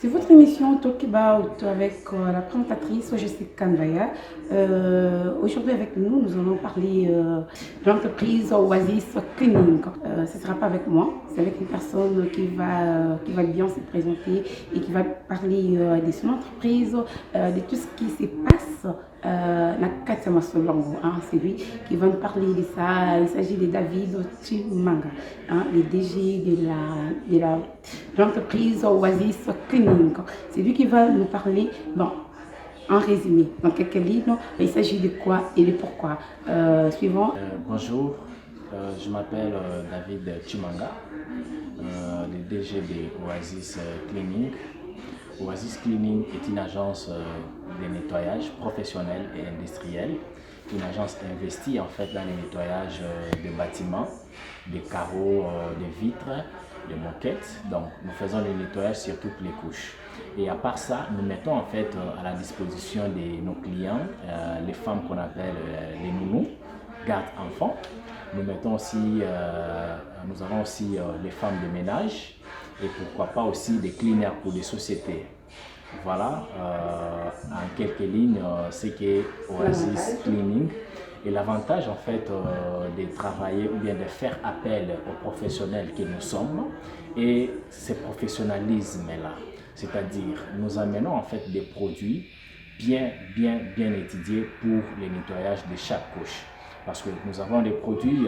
C'est votre émission Talk About avec la présentatrice Jessica Kanvaya. Aujourd'hui avec nous, nous allons parler de l'entreprise Oasis Cleaning. Ce ne sera pas avec moi, c'est avec une personne qui va bien se présenter et qui va parler de son entreprise, de tout ce qui se passe. Nakatama Solongo, c'est lui qui va nous parler de ça. Il s'agit de David Chimanga, le DG de l'entreprise Oasis Cleaning. C'est lui qui va nous parler, bon, en résumé, dans quelques lignes, il s'agit de quoi et de pourquoi. Suivant. Bonjour, je m'appelle David Chimanga, le DG de Oasis Cleaning. Oasis Cleaning est une agence de nettoyage professionnel et industriel, une agence investie en fait dans le nettoyage des bâtiments, des carreaux, des vitres, des moquettes. Donc nous faisons le nettoyage sur toutes les couches. Et à part ça, nous mettons en fait à la disposition de nos clients les femmes qu'on appelle les nounous, gardes-enfants. Nous mettons aussi, nous avons aussi les femmes de ménage et pourquoi pas aussi des cleaners pour des sociétés. Voilà, en quelques lignes, c'est que Oasis Cleaning. Et l'avantage en fait de travailler ou bien de faire appel aux professionnels que nous sommes et ce professionnalisme-là. C'est-à-dire, nous amenons en fait des produits bien étudiés pour le nettoyage de chaque couche. Parce que nous avons des produits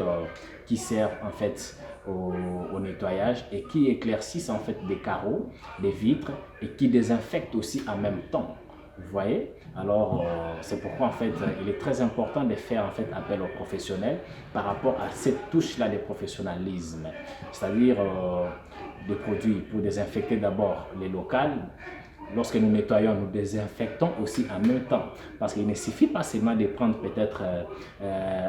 qui servent en fait au nettoyage et qui éclaircissent en fait des carreaux, des vitres et qui désinfectent aussi en même temps. Vous voyez? Alors c'est pourquoi en fait il est très important de faire en fait appel aux professionnels par rapport à cette touche-là de professionnalisme. C'est-à-dire des produits pour désinfecter d'abord les locales. Lorsque nous nettoyons, nous désinfectons aussi en même temps. Parce qu'il ne suffit pas seulement de prendre peut-être,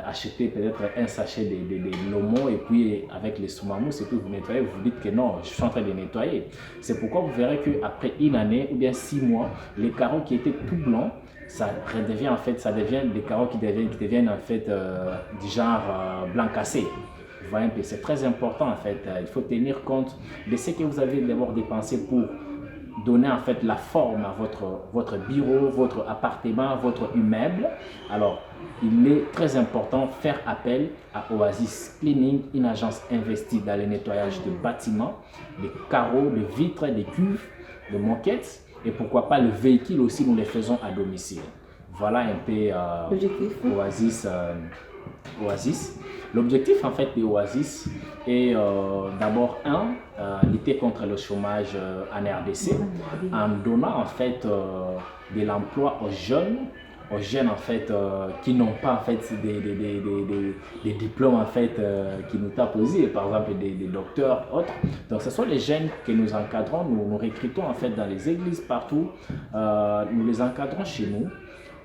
acheter peut-être un sachet de Lomo et puis avec les soumamous et puis vous nettoyez, vous dites que non, je suis en train de nettoyer. C'est pourquoi vous verrez qu'après une année ou bien 6 mois, les carreaux qui étaient tout blancs, ça redevient en fait, ça devient des carreaux qui deviennent en fait du genre blanc cassé. Vous voyez un peu, c'est très important en fait. Il faut tenir compte de ce que vous avez d'abord dépensé pour donner en fait la forme à votre bureau, votre appartement, votre immeuble. Alors, il est très important de faire appel à Oasis Cleaning, une agence investie dans le nettoyage de bâtiments, des carreaux, des vitres, des cuves, des moquettes et pourquoi pas le véhicule aussi, nous les faisons à domicile. Voilà un peu Oasis. L'objectif en fait de Oasis est d'abord lutter contre le chômage en RDC en donnant en fait de l'emploi aux jeunes en fait qui n'ont pas en fait des diplômes en fait qui nous tapent aux yeux, par exemple des docteurs autres. Donc ce sont les jeunes que nous encadrons, nous recrutons en fait dans les églises partout, nous les encadrons chez nous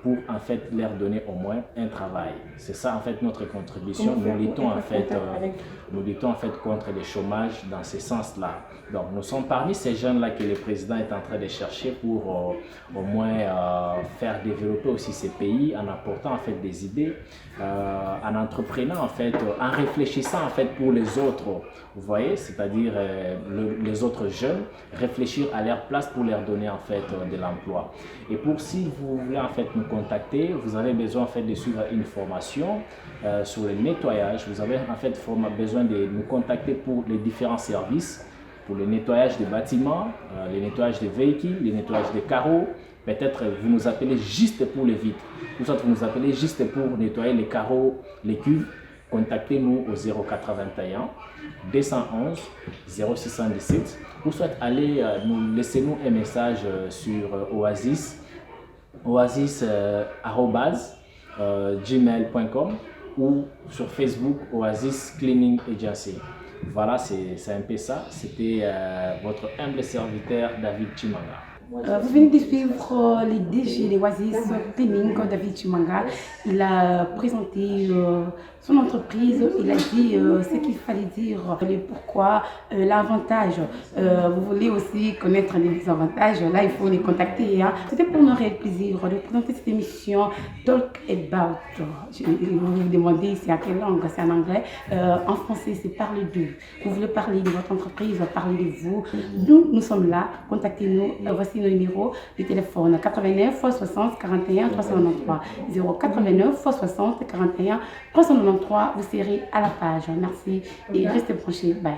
pour en fait leur donner au moins un travail. C'est ça en fait notre contribution. Nous luttons en fait contre le chômage dans ce sens-là. Donc nous sommes parmi ces jeunes-là que le président est en train de chercher pour au moins faire développer aussi ces pays en apportant en fait des idées, en entreprenant en fait, en réfléchissant en fait pour les autres. Vous voyez, c'est-à-dire les autres jeunes, réfléchir à leur place pour leur donner en fait de l'emploi. Et pour si vous voulez en fait nous contacter, vous avez besoin en fait de suivre une formation sur le nettoyage. Vous avez en fait besoin de nous contacter pour les différents services, pour le nettoyage des bâtiments, le nettoyage des véhicules, le nettoyage des carreaux. Peut-être vous nous appelez juste pour les vitres, ou soit vous nous appelez juste pour nettoyer les carreaux, les cuves. Contactez-nous au 081 211 0617 ou soit allez laissez-nous un message sur oasis@gmail.com ou sur Facebook Oasis Cleaning Agency. Voilà, c'est un peu ça. C'était votre humble serviteur David Chimanga. Vous venez de suivre les DG des Oasis Cleaning, David Chimanga. Il a présenté son entreprise, il a dit ce qu'il fallait dire, le pourquoi, l'avantage. Vous voulez aussi connaître les désavantages, là il faut les contacter. Hein. C'était pour nous réel plaisir de présenter cette émission Talk About. Vous vous demandez c'est à quelle langue, c'est en anglais. En français c'est parler d'eux. Vous voulez parler de votre entreprise, parler de vous. Nous sommes là, contactez-nous. Voici nos numéros de téléphone 89 60 41 393 089 60 41 393. Vous serez à la page. Merci et restez branchés. Bye.